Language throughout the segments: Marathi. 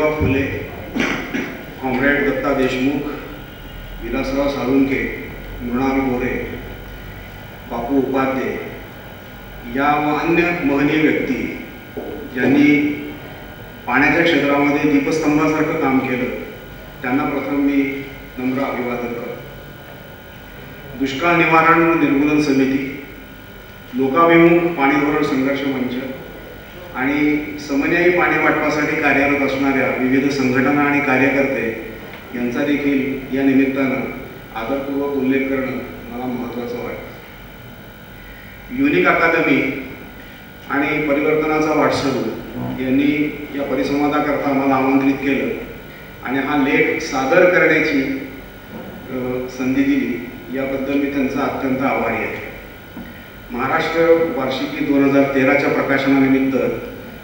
ज्योतिबा फुले, कॉम्रेड दत्ता देशमुख, विलासराव साळुंखे, मृणाल गोरे, बापू उपाध्ये या व अन्य महनीय व्यक्ती ज्यांनी पाण्याच्या क्षेत्रामध्ये दीपस्तंभासारखं काम केलं त्यांना प्रथम मी नम्र अभिवादन करतो. दुष्काळ निवारण व निर्मूलन समिती, लोकाभिमुख पाणी धोरण संघर्ष मंच आणि समन्यायी पाणी वाटपासाठी कार्यरत असणाऱ्या विविध संघटना आणि कार्यकर्ते यांचा देखील या निमित्तानं आदरपूर्वक उल्लेख करणं मला महत्त्वाचं वाटतं. युनिक अकादमी आणि परिवर्तनाचा वाटसरू यांनी या परिसंवादाकरता मला आमंत्रित केलं आणि हा लेख सादर करण्याची संधी दिली, याबद्दल मी त्यांचा अत्यंत आभारी आहे. महाराष्ट्र वार्षिकी 2013च्या प्रकाशनानिमित्त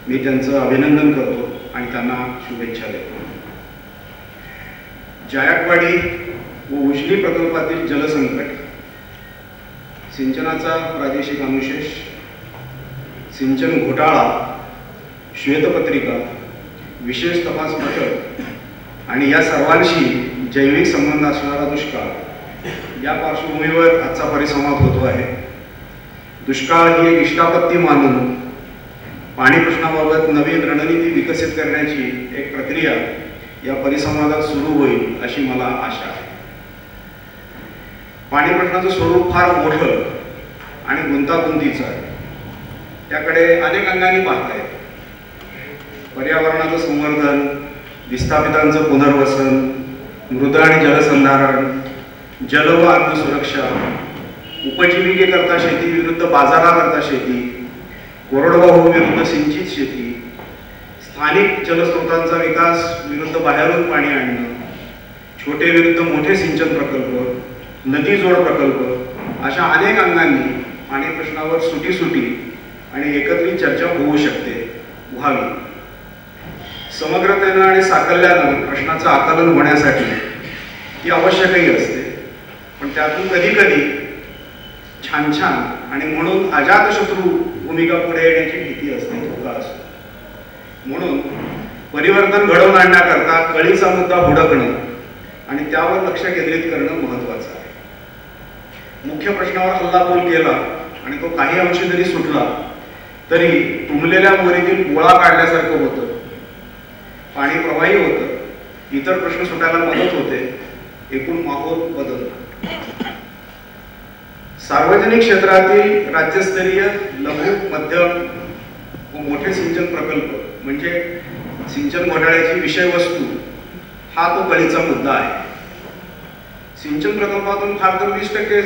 मी त्यांचं अभिनंदन करतो आणि त्यांना शुभेच्छा देतो. जायकवाडी व उजनी प्रकल्पातील जलसंकट, सिंचनाचा प्रादेशिक अनुशेष, सिंचन घोटाळा, श्वेतपत्रिका, विशेष तपास पथक आणि या सर्वांशी जैविक संबंध असणारा दुष्काळ या पार्श्वभूमीवर आजचा परिसंवाद होतो आहे. दुष्काळ ही एक इष्टापत्ती मानून पाणी प्रश्नाबाबत नवीन रणनीती विकसित करण्याची एक प्रक्रिया या परिसंवादात सुरू होईल अशी मला आशा आहे. पाणी प्रश्नाचं स्वरूप फार मोठं आणि गुंतागुंतीचं आहे. त्याकडे अनेक अंगांनी पाहता येते. पर्यावरणाचं संवर्धन, विस्थापितांचं पुनर्वसन, मृद आणि जलसंधारण, जल व अन्न सुरक्षा, उपजीविकेकरता शेती विरुद्ध बाजाराकरता शेती, कोरडवाहू विरुद्ध सिंचित शेती, स्थानिक जलस्रोतांचा विकास विरुद्ध बाहेरून पाणी आणणं, छोटे विरुद्ध मोठे सिंचन प्रकल्प, नदी जोड प्रकल्प, अशा अनेक अंगांनी पाणी प्रश्नावर सुटी आणि एकत्रित चर्चा होऊ शकते, व्हावी. समग्रतेनं आणि साकल्यानं प्रश्नाचं आकलन होण्यासाठी ती आवश्यकही असते, पण त्यातून कधी कधी छान आणि म्हणून अजातशत्रू भूमिका पुढे येण्याची भीती असते, धोका असतो. म्हणून परिवर्तन घडवून आणण्याकरता कळीचा मुद्दा हुडकणं आणि त्यावर लक्ष केंद्रित करणं महत्त्वाचं आहे. मुख्य प्रश्नावर हल्लाबोल केला आणि तो काही अंशी जरी सुटला तरी तुंबलेल्या मोरीतील गोळा काढल्यासारखं होतं, पाणी प्रवाही होतं, इतर प्रश्न सुटायला मदत होते, एकूण माहोल बदलतो. सार्वजनिक क्षेत्रातील राज्यस्तरीय लघु, मध्यम व मोठे सिंचन प्रकल्प म्हणजे सिंचन घोटाळ्याची विषयवस्तू हा तो कळीचा मुद्दा आहे. सिंचन प्रकल्पातून फार तर 20%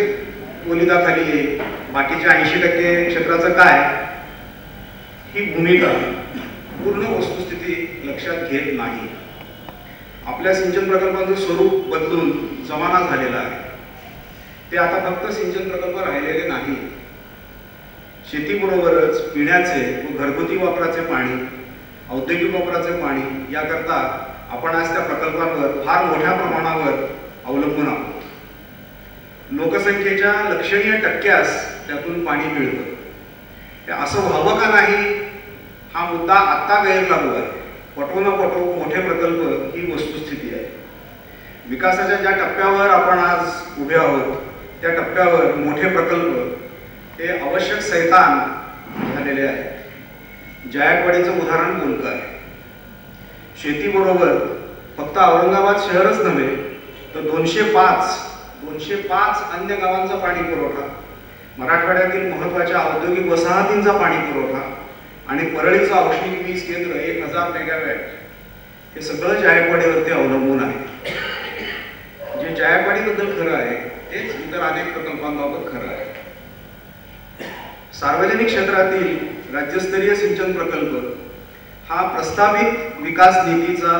ओलिताखाली येईल, बाकीच्या 80% क्षेत्राचं काय, ही भूमिका पूर्ण वस्तुस्थिती लक्षात घेत नाही. आपल्या सिंचन प्रकल्पाचं स्वरूप बदलून जमाना झालेला आहे. ते आता फक्त सिंचन प्रकल्प राहिलेले नाही. शेतीबरोबरच पिण्याचे व घरगुती वापराचे पाणी, औद्योगिक वापराचे पाणी याकरता आपण आज त्या प्रकल्पांवर फार मोठ्या प्रमाणावर अवलंबून आहोत. लोकसंख्येच्या लक्षणीय टक्क्यास त्यातून पाणी मिळतं. ते असं व्हावं का नाही हा मुद्दा आत्ता गैरलागू आहे. पटो न पटो मोठे प्रकल्प ही वस्तुस्थिती आहे. विकासाच्या ज्या टप्प्यावर आपण आज उभे आहोत त्या टप्प्यावर मोठे प्रकल्प हे आवश्यक सैतान झालेले आहे. जायकवाडीचं उदाहरण बोलकं आहे. शेतीबरोबर फक्त औरंगाबाद शहरच नव्हे तर 205 अन्य गावांचा पाणी पुरवठा, मराठवाड्यातील महत्त्वाच्या औद्योगिक वसाहतींचा पाणी पुरवठा आणि परळीचं औष्णिक वीज केंद्र 1000 मेगावॅट हे सगळं जायकवाडीवरती अवलंबून आहे. जे जायकवाडीबद्दल खरं आहे तेच इतर अनेक प्रकल्पांबाबत खरं आहे. सार्वजनिक क्षेत्रातील राज्यस्तरीय सिंचन प्रकल्प हा प्रस्तावित विकास नीतीचा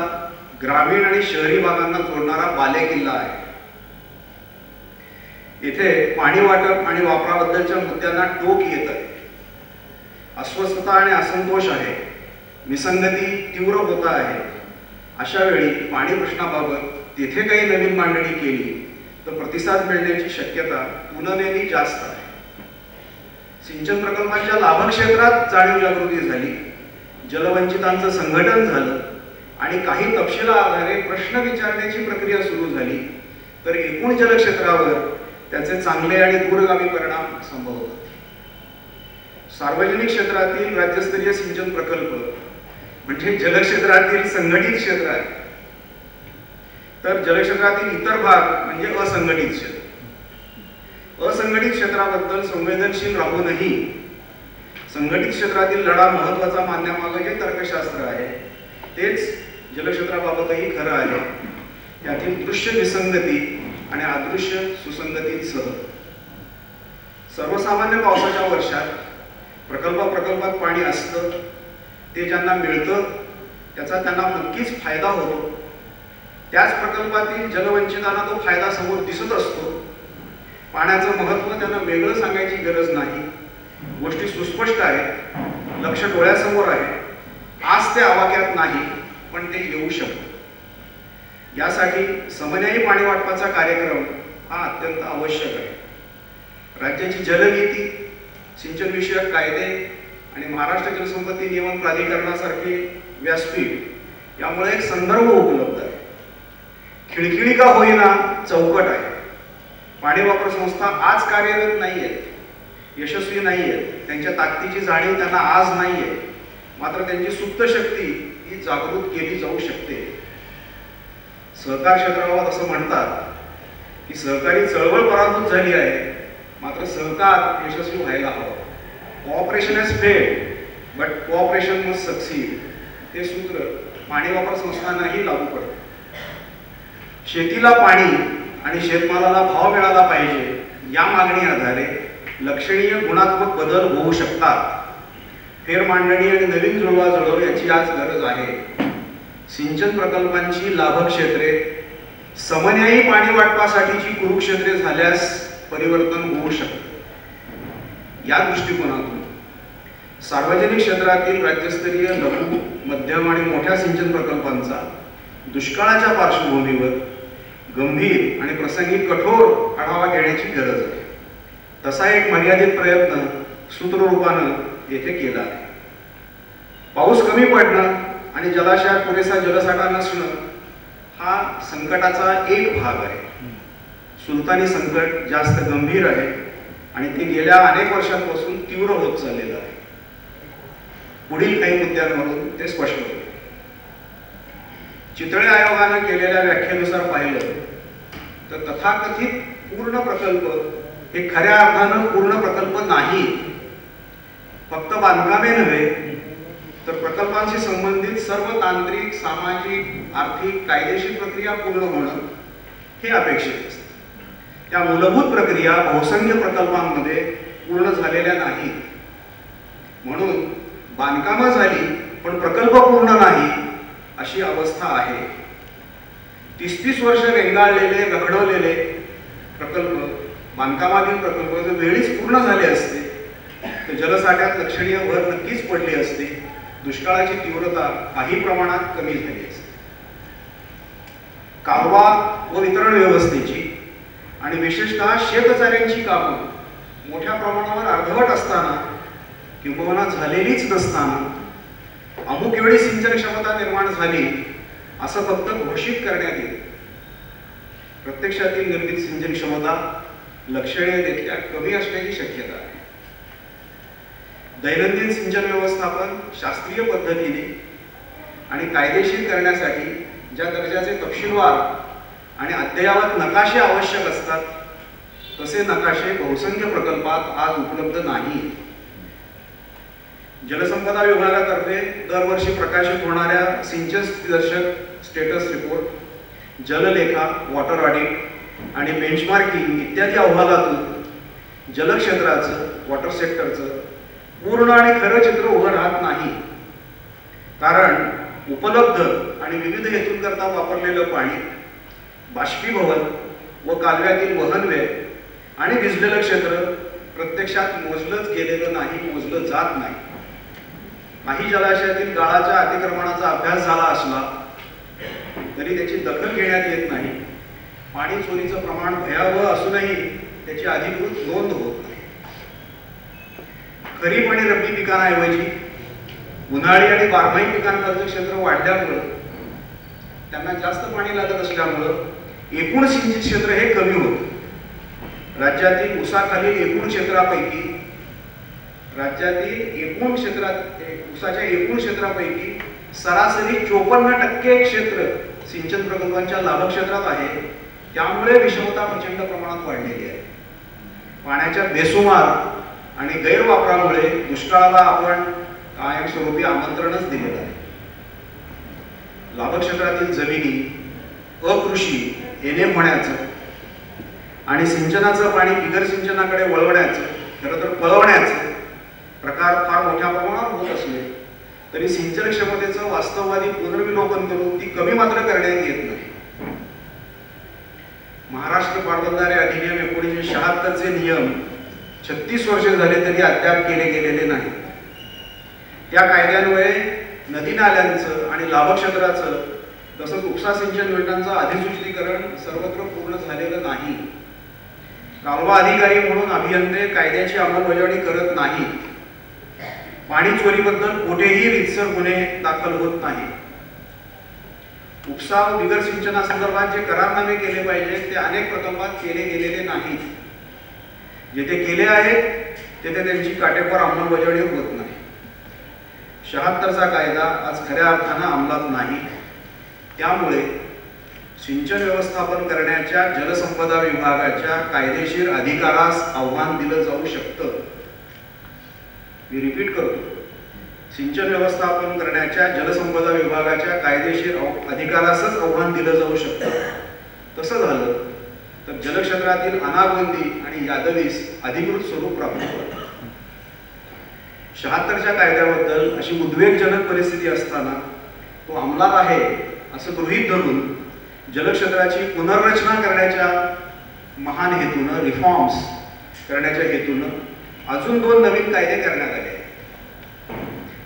ग्रामीण आणि शहरी भागांना जोडणारा बालेकिल्ला आहे. इथे पाणी वाटप आणि वापराबद्दलच्या मुद्द्यांना टोक येत आहे. अस्वस्थता आणि असंतोष आहे. विसंगती तीव्र होत आहे. अशा वेळी पाणी प्रश्नाबाबत तिथे काही नवीन मांडणी केली तर प्रतिसाद मिळण्याची शक्यता तुलनेने जास्त आहे. सिंचन प्रकल्पांच्या लाभक्षेत्रात जाणीव जागृती झाली, जलवंचितांचं संघटन झालं, आणि काही तपशिला आधारे प्रश्न विचारण्याची प्रक्रिया सुरू झाली तर एकूण जलक्षेत्रावर त्याचे चांगले आणि दूरगामी परिणाम संभवतात. सार्वजनिक क्षेत्रातील राज्यस्तरीय सिंचन प्रकल्प म्हणजे जलक्षेत्रातील संघटित क्षेत्र आहे, तर जलक्षेत्रातील इतर भाग म्हणजे असंघटित क्षेत्र. असंघटित क्षेत्राबद्दल संवेदनशील राहूनही संघटित क्षेत्रातील लढा महत्वाचा मानण्यामागे जे तर्कशास्त्र आहे तेच जलक्षेत्राबाबतही खरं आहे. यातील दृश्य विसंगती आणि अदृश्य सुसंगतीसह सर्वसामान्य पावसाच्या वर्षात प्रकल्पात पाणी असतं, ते ज्यांना मिळतं त्याचा त्यांना नक्कीच फायदा होतो. त्याच प्रकल्पातील जलवंचितांना तो फायदा समोर दिसत असतो. पाण्याचं महत्त्व त्यांना वेगळं सांगायची गरज नाही. गोष्टी सुस्पष्ट आहेत, लक्ष डोळ्यासमोर आहे. आज ते आवाक्यात नाही पण ते येऊ शकतं. यासाठी समन्यायी पाणी वाटपाचा कार्यक्रम हा अत्यंत आवश्यक आहे. राज्याची जलनीती, सिंचन विषयक कायदे आणि महाराष्ट्र जलसंपत्ती नियमन प्राधिकरणासारखे व्यासपीठ यामुळे एक संदर्भ उपलब्ध आहे. खिळखिळी का होईना चौकट आहे. पाणी वापर संस्था आज कार्यरत नाही आहेत, यशस्वी नाही आहेत. त्यांच्या ताकदीची जाणीव त्यांना आज नाही आहे, मात्र त्यांची सुप्त शक्ती ही जागृत केली जाऊ शकते. सहकार क्षेत्राबाबत असं म्हणतात की सहकारी चळवळ पराभूत झाली आहे, मात्र सहकार यशस्वी व्हायला हवं. Cooperation has failed but cooperation must succeed. हे सूत्र पाणी वापर संस्थांनाही लागू पडतं. शेतीला पाणी आणि शेतमालाला भाव मिळाला पाहिजे या मागणी आधारे लक्षणीय गुणात्मक बदल होऊ शकतात. फेरमांडणी आणि नवीन जुळवाजुळव याची आज गरज आहे. सिंचन प्रकल्पांची लाभक्षेत्रे समन्यायी पाणी वाटपासाठीची कुरुक्षेत्रे झाल्यास परिवर्तन होऊ शकते. या दृष्टिकोनातून सार्वजनिक क्षेत्रातील राज्यस्तरीय लघु, मध्यम आणि मोठ्या सिंचन प्रकल्पांचा दुष्काळाच्या पार्श्वभूमीवर गंभीर आणि प्रसंगी कठोर आढावा घेण्याची गरज आहे. तसा एक मर्यादित प्रयत्न सूत्ररूपानं येथे केला आहे. पाऊस कमी पडणं आणि जलाशयात पुरेसा जलसाठा नसणं हा संकटाचा एक भाग आहे. सुलतानी संकट जास्त गंभीर आहे आणि ते गेल्या अनेक वर्षांपासून तीव्र होत चाललेलं आहे. पुढील काही मुद्द्यांवरून ते स्पष्ट होते. चितळे आयोगानं केलेल्या व्याख्येनुसार पाहिलं तर तथाकथित पूर्ण प्रकल्प हे खऱ्या अर्थानं पूर्ण प्रकल्प नाही. फक्त बांधकामे नव्हे तर प्रकल्पांशी संबंधित सर्व तांत्रिक, सामाजिक, आर्थिक, कायदेशीर प्रक्रिया पूर्ण होणं हे अपेक्षित असते. त्या मूलभूत प्रक्रिया बहुसंख्य प्रकल्पांमध्ये पूर्ण झालेल्या नाहीत. म्हणून बांधकामं झाली पण प्रकल्प पूर्ण नाही अशी अवस्था आहे. 30-30 वर्ष रेंगाळलेले, रखडवलेले प्रकल्प, बांधकामातील प्रकल्प जर वेळीच पूर्ण झाले असते तर जलसाठ्यात लक्षणीय भर नक्कीच पडली असते. दुष्काळाची तीव्रता काही प्रमाणात कमी झाली असते. कालवा व वितरण व्यवस्थेची आणि विशेषतः शेतचाऱ्यांची कामं मोठ्या प्रमाणावर अर्धवट असताना किंबहुना झालेलीच नसताना अमुक वेळी सिंचन क्षमता निर्माण झाली असं फक्त घोषित करण्यात येते. प्रत्यक्षातील निर्मित सिंचन क्षमता लक्षणीयरित्या कमी असण्याची शक्यता आहे. दैनंदिन सिंचन व्यवस्थापन शास्त्रीय पद्धतीने आणि कायदेशीर करण्यासाठी ज्या दर्जाचे तपशीलवार आणि अद्ययावत नकाशे आवश्यक असतात तसे नकाशे बहुसंख्य प्रकल्पात आज उपलब्ध नाही. जलसंपदा विभागातर्फे दरवर्षी प्रकाशित होणाऱ्या सिंचन स्थितीदर्शक स्टेटस रिपोर्ट, जललेखा, वॉटर ऑडिट आणि बेंचमार्किंग इत्यादी अहवालातून जलक्षेत्राचं, वॉटर सेक्टरचं पूर्ण आणि खरं चित्र उभं राहत नाही. कारण उपलब्ध आणि विविध हेतूंकरता वापरलेलं पाणी बाष्पीभवन व कालव्यातील वहनव्यय आणि भिजलेलं क्षेत्र प्रत्यक्षात मोजलंच गेलेलं नाही, मोजलं जात नाही. काही जलाशयातील गाळाच्या अतिक्रमणाचा अभ्यास झाला असला तरी त्याची दखल घेण्यात येत नाही. पाणी चोरीचं प्रमाण भयावह असूनही त्याची अधिकृत नोंद होत नाही. खरीप आणि रब्बी पिकांऐवजी उन्हाळी आणि बारमाही पिकांवरचं क्षेत्र वाढल्यामुळे त्यांना जास्त पाणी लागत असल्यामुळं एकूण सिंचित क्षेत्र हे कमी होतं. राज्यातील ऊसाखालील एकूण क्षेत्रापैकी ऊसाच्या एकूण क्षेत्रापैकी सरासरी 54% क्षेत्र सिंचन प्रकल्पांच्या लाभक्षेत्रात आहे. त्यामुळे विषमता प्रचंड प्रमाणात वाढलेली आहे. पाण्याच्या बेसुमार आणि गैरवापरामुळे दुष्काळाला आपण कायमस्वरूपी आमंत्रणच दिलेलं आहे. लाभक्षेत्रातील जमिनी अकृषी एनेम होण्याचं आणि सिंचनाचं पाणी बिगर सिंचनाकडे वळवण्याचं, खरं तर पळवण्याचं प्रकार फार मोठ्या प्रमाणावर होत असले तरी सिंचन क्षमतेचं वास्तववादी पुनर्विलोकन करून ती कमी मात्र करण्यात येत नाही. महाराष्ट्र पाटबंधारे अधिनियम 1976चे नियम 36 वर्षे झाले तरी अद्याप केले गेलेले नाही. त्या कायद्यान्वये नदी नाल्यांचं आणि लाभक्षेत्राचं तसंच उपसा सिंचन योजनांचं अधिसूचितीकरण सर्वत्र पूर्ण झालेलं नाही. कालवा अधिकारी म्हणून अभियंते कायद्याची अंमलबजावणी करत नाही. पाणी चोरीबद्दल कोठेही रीतसर गुन्हे दाखल होत नाही. उपसा बिगर सिंचनासंदर्भात जे करारनामे केले पाहिजे ते अनेक प्रकल्पात केले गेलेले नाहीत. जेथे केले आहेत तेथे त्यांची काटेकोर अंमलबजावणी होत नाही. 76चा कायदा आज खऱ्या अर्थानं अंमलात नाही. त्यामुळे सिंचन व्यवस्थापन करण्याच्या जलसंपदा विभागाच्या कायदेशीर अधिकारास आव्हान दिलं जाऊ शकतं. मी रिपीट करतो, सिंचन व्यवस्थापन करण्याच्या जलसंपदा विभागाच्या कायदेशीर अधिकारासच आव्हान दिलं जाऊ शकतं. तसं झालं तर जलक्षेत्रातील अनागोंदी आणि यादवीस अधिकृत स्वरूप प्राप्त होईल. 76च्या कायद्याबद्दल अशी उद्वेगजनक परिस्थिती असताना तो अंमलात आहे असं गृहीत धरून जलक्षेत्राची पुनर्रचना करण्याच्या महान हेतूनं, रिफॉर्म्स करण्याच्या हेतूनं अजून 2 नवीन कायदे करण्यात आले.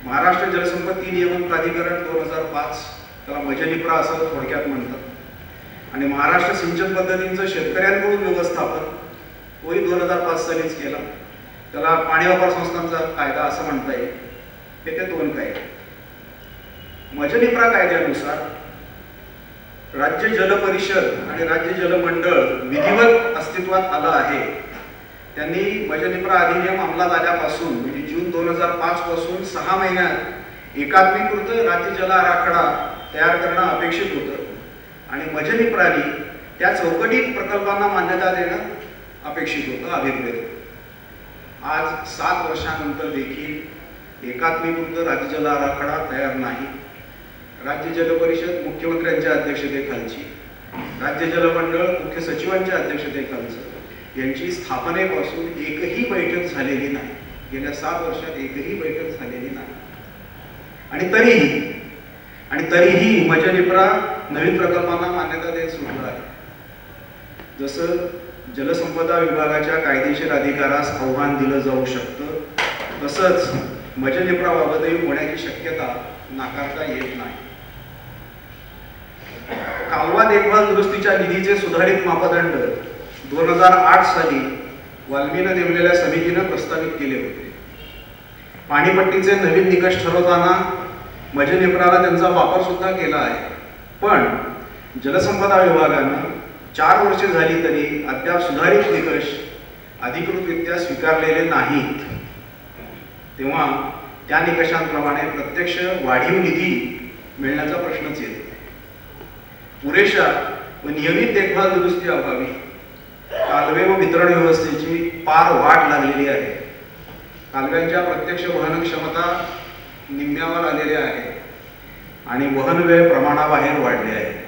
महाराष्ट्र जलसंपत्ती नियमन प्राधिकरण 2005, त्याला मजनिप्रा असं थोडक्यात म्हणतात, आणि महाराष्ट्र सिंचन पद्धतींचं शेतकऱ्यांकडून व्यवस्थापन, तोही 2005 सालीच केला. त्याला पाणी वापर संस्थांचा कायदा असं म्हणता येईल. हे ते 2 कायदे. मजनिप्रा कायद्यानुसार राज्य जल परिषद आणि राज्य जल मंडळ विधिवत अस्तित्वात आलं आहे. त्यांनी मजनिप्रा अधिनियम अंमलात आल्यापासून म्हणजे जून 2005 पासून 6 महिन्यात एकात्मीकृत राज्य जल आराखडा तयार करणं अपेक्षित होतं आणि मजनिप्राने त्या चौकटीत प्रकल्पांना मान्यता देणं अपेक्षित होतं, अभिप्रेत होतं. आज 7 वर्षानंतर देखील एकात्मीकृत राज्य जल आराखडा तयार नाही. राज्य जल परिषद मुख्यमंत्र्यांच्या अध्यक्षतेखालची, राज्य जल मंडळ मुख्य सचिवांच्या अध्यक्षतेखालचं यांची स्थापनेपासून एकही बैठक झालेली नाही. गेल्या 7 वर्षात एकही बैठक झालेली नाही. आणि तरीही मजनिप्रा नवीन प्रकल्पांना मान्यता देत सुटला आहे. जसं जलसंपदा विभागाच्या कायदेशीर अधिकारास आव्हान दिलं जाऊ शकतं तसंच मजनिप्राबाबतही होण्याची शक्यता नाकारता येत नाही. कालवा देखभाल दुरुस्तीच्या निधीचे सुधारित मापदंड 2008 साली वाल्मीनं नेमलेल्या समितीनं प्रस्तावित केले होते. पाणीपट्टीचे नवीन निकष ठरवताना मजनिप्राला त्यांचा वापर सुद्धा केला आहे. पण जलसंपदा विभागानं 4 वर्षे झाली तरी अद्याप सुधारित निकष अधिकृतरित्या स्वीकारलेले नाहीत. तेव्हा त्या निकषांप्रमाणे प्रत्यक्ष वाढीव निधी मिळण्याचा प्रश्नच येतो. पुरेशा व नियमित देखभाल दुरुस्ती अभावी कालवे व वितरण व्यवस्थेची पार वाट लागलेली आहे. कालव्यांच्या प्रत्यक्ष वहन क्षमता निम्म्यावर आलेल्या आहे आणि वहन व्यय प्रमाणाबाहेर वाढले आहे.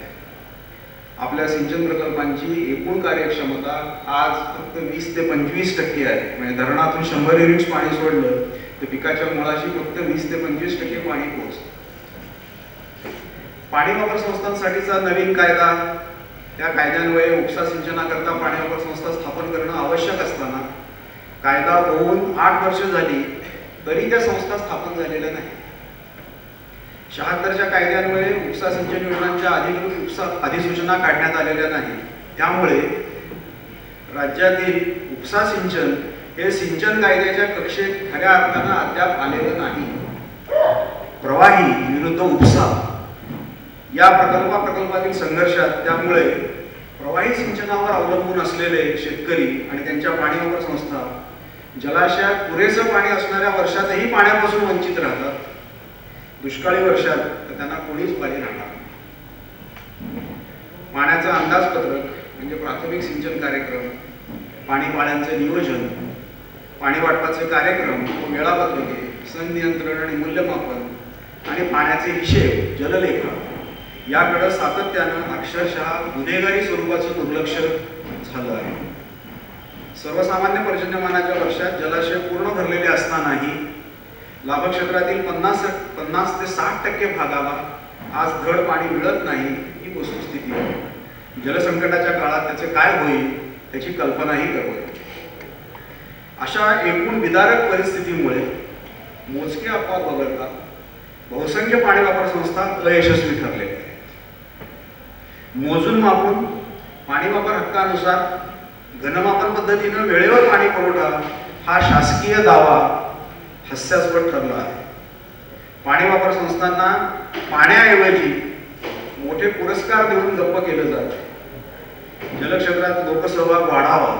आपल्या सिंचन प्रकल्पांची एकूण कार्यक्षमता आज फक्त 20 ते 25% आहे. म्हणजे धरणातून 100 युनिट्स पाणी सोडलं तर पिकाच्या मुळाशी फक्त 20 ते 25% पाणी पोहोचतं. पाणी वापर संस्थांसाठीचा नवीन कायदा, त्या कायद्यान्वये उपसा सिंचनाकरता पाणी वापर संस्था स्थापन करणं आवश्यक असताना कायदा होऊन 8 वर्ष झाली तरी त्या संस्था स्थापन झालेल्या नाही. 76च्या कायद्यान्वये उपसा सिंचन योजनांच्या अधिकृत अधिसूचना काढण्यात आलेल्या नाही. त्यामुळे राज्यातील उपसा सिंचन हे सिंचन कायद्याच्या कक्षेत खऱ्या अर्थानं अद्याप आलेलं नाही. प्रवाही विरुद्ध उपसा या प्रकल्पातील संघर्षात त्यामुळे प्रवाही सिंचनावर अवलंबून असलेले शेतकरी आणि त्यांच्या पाणी वापर संस्था जलाशयात पुरेसं पाणी असणाऱ्या वर्षातही पाण्यापासून वंचित राहतात. दुष्काळी वर्षात तर त्यांना कोणीच पाणी राहणार. पाण्याचं अंदाजपत्रक म्हणजे प्राथमिक सिंचन कार्यक्रम, पाणीपाळ्यांचे नियोजन, पाणी वाटपाचे कार्यक्रम व वेळापत्रके, संनियंत्रण आणि मूल्यमापन आणि पाण्याचे हिशेब जललेखा याकडे सातत्यानं अक्षरशः गुन्हेगारी स्वरूपाचं दुर्लक्ष झालं आहे. सर्वसामान्य पर्जन्यमानाच्या वर्षात जलाशय पूर्ण भरलेले असतानाही लाभक्षेत्रातील 50 ते 60% भागाला आज धड पाणी मिळत नाही ही वस्तुस्थिती आहे. जलसंकटाच्या काळात त्याचे काय होईल त्याची कल्पनाही करता. अशा एकूण विदारक परिस्थितीमुळे मोजके अपवाद वगळता बहुसंख्य पाणी वापर संस्था अयशस्वी ठरलेल्या आहेत. मोजून मापून पाणी वापर हक्कानुसार घनमापन पद्धतीनं वेळेवर पाणी पुरवठा हा शासकीय दावा हास्यास्पद ठरला आहे. पाणी वापर संस्थांना पाण्याऐवजी मोठे पुरस्कार देऊन गप्प केलं जातं. जलक्षेत्रात लोकसहभाग वाढावा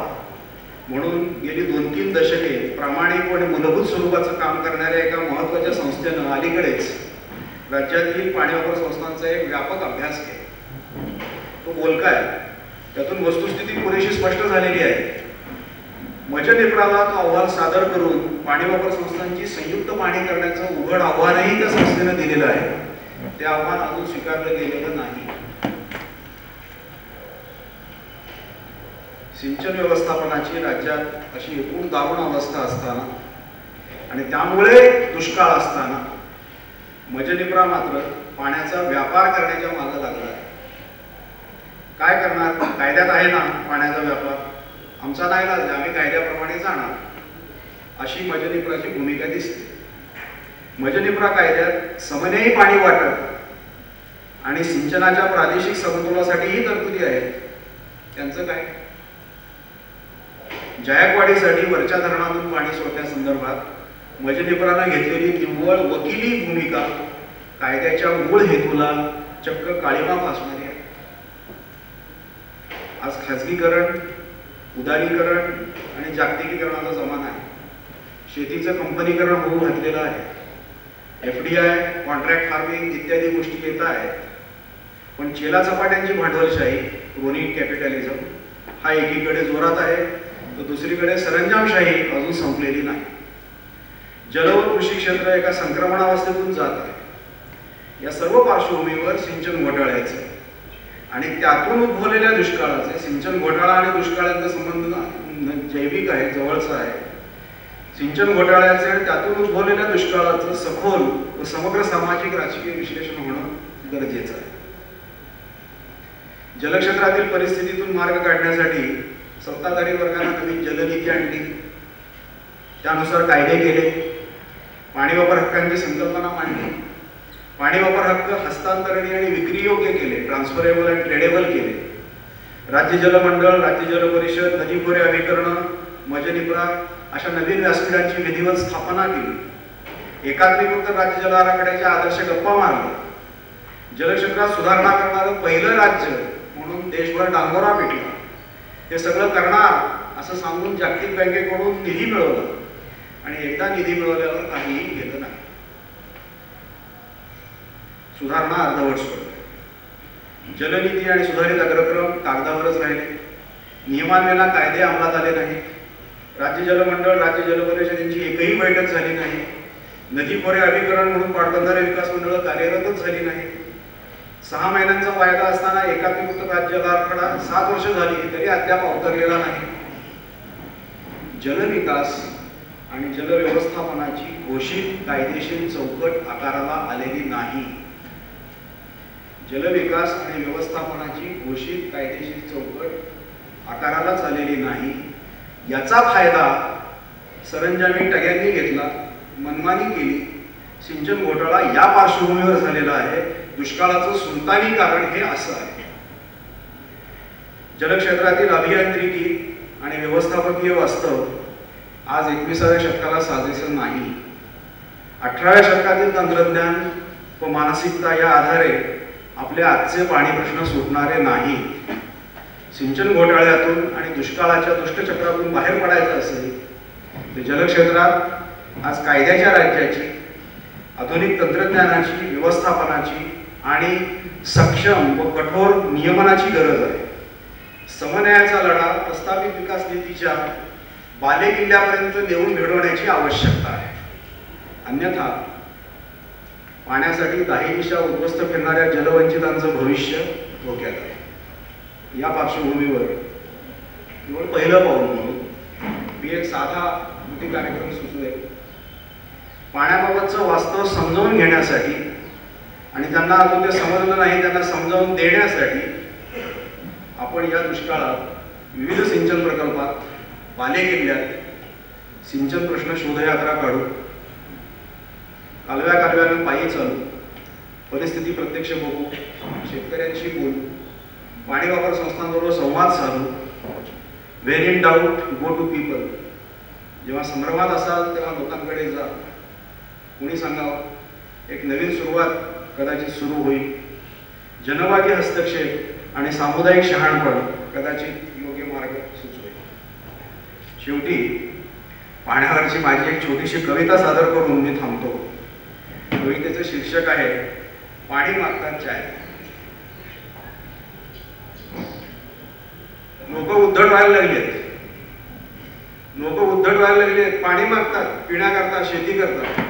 म्हणून गेली 2-3 दशके प्रामाणिक आणि मूलभूत स्वरूपाचं काम करणाऱ्या एका महत्त्वाच्या संस्थेनं अलीकडेच राज्यातील पाणी वापर संस्थांचा एक व्यापक अभ्यास केला. तो बोलका आहे. त्यातून वस्तुस्थिती पुरेशी स्पष्ट झालेली आहे. मजनिप्राला तो अहवाल सादर करून पाणी वापर संस्थांची संयुक्त पाणी करण्याचं उघड आव्हानही त्या संस्थेनं दिलेलं आहे. ते आव्हान अजून स्वीकारलं गेलेलं नाही. सिंचन व्यवस्थापनाची राज्यात अशी एकूण दारुण अवस्था असताना आणि त्यामुळे दुष्काळ असताना मजनिप्रा मात्र पाण्याचा व्यापार करण्याच्या मागे लागला आहे. काय करणार? कायद्यात आहे ना पाण्याचा व्यापार, आमचा नाही लागला, आम्ही कायद्याप्रमाणे जाणार, अशी मजनिप्राची भूमिका दिसते. मजनिप्रा कायद्यात समन्यायी पाणी वाटप आणि सिंचनाच्या प्रादेशिक समतोलासाठीही तरतुदी आहेत. त्यांचं काय? जायकवाडीसाठी वरच्या धरणातून पाणी सोडण्यासंदर्भात मजनिप्रानं घेतलेली निव्वळ वकिली भूमिका कायद्याच्या मूळ हेतूला चक्क काळीमा फासणारी आहे. आज खाजगीकरण, उदारीकरण आणि जागतिकीकरणाचा जमाना आहे. शेतीचं कंपनीकरण होऊ घातलेलं आहे. FDI, कॉन्ट्रॅक्ट फार्मिंग इत्यादी गोष्टी येत आहेत. पण चेला चपाट्यांची भांडवलशाही, क्रोनिक कॅपिटलिझम हा एकीकडे जोरात आहे तर दुसरीकडे सरंजामशाही अजून संपलेली नाही. जल व कृषी क्षेत्र एका संक्रमणावस्थेतून जात आहे. या सर्व पार्श्वभूमीवर सिंचन घोटाळ्याचे आणि त्यातून उद्भवलेल्या दुष्काळाचे, सिंचन घोटाळा आणि दुष्काळाचा संबंध जैविक आहे, जवळचा आहे. सिंचन घोटाळ्याचे आणि त्यातून उद्भवलेल्या दुष्काळाचं सखोल व समग्र सामाजिक राजकीय विश्लेषण होणं गरजेचं आहे. जलक्षेत्रातील परिस्थितीतून मार्ग काढण्यासाठी सत्ताधारी वर्गाने नवीन जलनीती आणली, त्यानुसार कायदे केले, पाणी वापर हक्कांची संकल्पना मांडली, पाणी वापर हक्क हस्तांतरणी आणि विक्री योग्य केले, ट्रान्सफरेबल आणि ट्रेडेबल केले. राज्य जल मंडळ, राज्य जल परिषद, नदी खोरे अभिकरण, मजनिप्रा अशा नवीन व्यासपीठांची विधिवत स्थापना केली. एकात्मीकृत राज्य जल आराखड्याच्या आदर्श गप्पा मारला. जलक्षेत्रात सुधारणा करणारं पहिलं राज्य म्हणून देशभर डांगोरा पेटला. हे सगळं करणार असं सांगून जागतिक बँकेकडून निधी मिळवला आणि एकदा निधी मिळवल्यावर काहीही केलं नाही. सुधारणा अर्धवट सोडली. जलनीती आणि सुधारित अग्रक्रम कागदावरच राहिले. नियमान्वयेला कायदे अंमलात आले नाहीत. राज्य जल मंडळ, राज्य जल परिषदेची एकही बैठक झाली नाही. नदी खोरे अभिकरण म्हणून पाटबंधारे विकास मंडळ कार्यरतच झाली नाही. 6 महिन्यांचा वायदा असताना एकात्मीकृत राज्य आराखडा 7 वर्ष झाली तरी अद्याप अवतरलेला नाही. जलविकास आणि जलव्यवस्थापनाची घोषित कायदेशीर चौकट आकाराला आलेली नाही. जलविकास आणि व्यवस्थापनाची घोषित कायदेशीर चौकट आकारालाच आलेली नाही. याचा फायदा सरंजामी टग्यांनी घेतला, मनमानी केली. सिंचन घोटाळा या पार्श्वभूमीवर झालेला आहे. दुष्काळाचं सुलतानी कारण हे असं आहे. जलक्षेत्रातील अभियांत्रिकी आणि व्यवस्थापकीय वास्तव आज 21व्या शतकाला साजेसं नाही. 18व्या शतकातील तंत्रज्ञान व मानसिकता या आधारे आपले आजचे पाणी प्रश्न सुटणारे नाही. सिंचन घोटाळ्यातून आणि दुष्काळाच्या दुष्टचक्रातून बाहेर पडायचं असेल तर जलक्षेत्रात आज कायद्याच्या राज्याची, आधुनिक तंत्रज्ञानाची, व्यवस्थापनाची आणि सक्षम व कठोर नियमनाची गरज आहे. समन्वयाचा लढा प्रस्तावित विकास नीतीच्या बालेकिल्ल्यापर्यंत नेऊन घडवण्याची आवश्यकता आहे. अन्यथा पाण्यासाठी दाही दिशा उद्ध्वस्त फिरणाऱ्या जलवंचितांचं भविष्य धोक्यात आहे. या पार्श्वभूमीवर केवळ पहिलं पाऊल म्हणून मी एक साधा कृती कार्यक्रम सुचवेल. पाण्याबाबतचं वास्तव समजावून घेण्यासाठी आणि त्यांना अजून ते समजलं नाही त्यांना समजावून देण्यासाठी आपण या दुष्काळात विविध सिंचन प्रकल्पात, बालेकिल्ल्यात सिंचन प्रश्न शोधयात्रा काढू. कालव्या कालव्यानं पायी चालू, परिस्थिती प्रत्यक्ष बघू, शेतकऱ्यांशी बोलू, पाणी वापर संस्थांबरोबर संवाद साधू. When in doubt go to people. जेव्हा संभ्रमात असाल तेव्हा लोकांकडे जा. कुणी सांगावं, एक नवीन सुरुवात कदाचित सुरू होईल. जनवादी हस्तक्षेप आणि सामुदायिक शहाणपण कदाचित योग्य मार्ग सुचवेल. शेवटी पाण्यावरची माझी एक छोटीशी कविता सादर करून मी थांबतो. कवितेचं शीर्षक आहे पाणी मागतात चाय. लोक उद्धट व्हायला लागलेत, पाणी मागतात, पिण्याकरता, शेती करतात.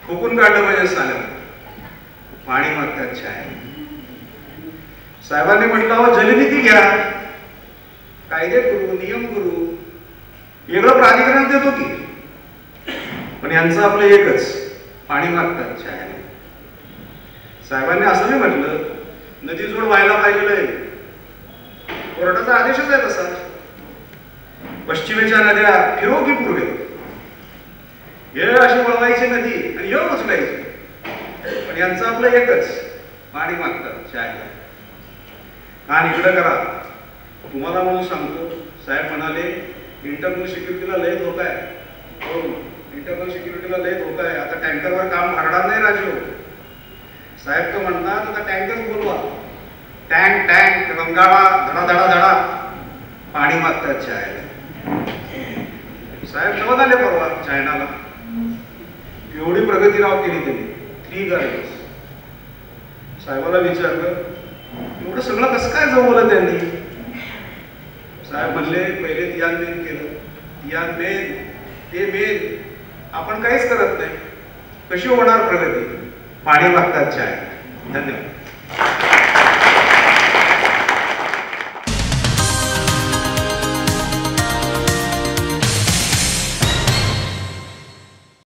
फुकून काढलं पाहिजे साल्या. पाणी मागतात चाय. साहेबांनी म्हटलं हो जलनीती घ्या, कायदे करू, नियम करू, वेगळं प्राधिकरण देतो की, पण यांचं आपलं एकच, पाणी मागतात चाय. साहेबांनी असं नाही म्हटलं नदी जोड व्हायला पाहिजे, कोर्टाचा आदेशच आहे तसा. पश्चिमेच्या नद्या फिरो की पूर्वे, हे अशी वळवायची नदी आणि हे उचलायची, पण यांचं आपलं एकच, पाणी मागतात चाय. कान इकडं करा. तुम्हाला म्हणून सांगतो, साहेब म्हणाले इंटरनल सिक्युरिटीला लय धोका आहे. हो, इंटरनल सिक्युरिटीला लय धोका आहे. आता टँकरवर काम भरणार नाही राजू. साहेब तर म्हणतात आता टँकच बोलवा, टँक टँक रंगाळा, धडा धडा धडा, पाणी मागतात चाय. साहेब नवत आले परवा चायनाला, एवढी प्रगती राव केली त्यांनी, 3 गार्डन्स. साहेबाला विचारलं एवढं सगळं कसं काय जमवलं त्यांनी. साहेब म्हणले पहिले तियानमेन केलं, तियानमेन ते मेन, आपण काहीच करत नाही. कशी होणार प्रगती. पाणी मागतात चाय. धन्यवाद.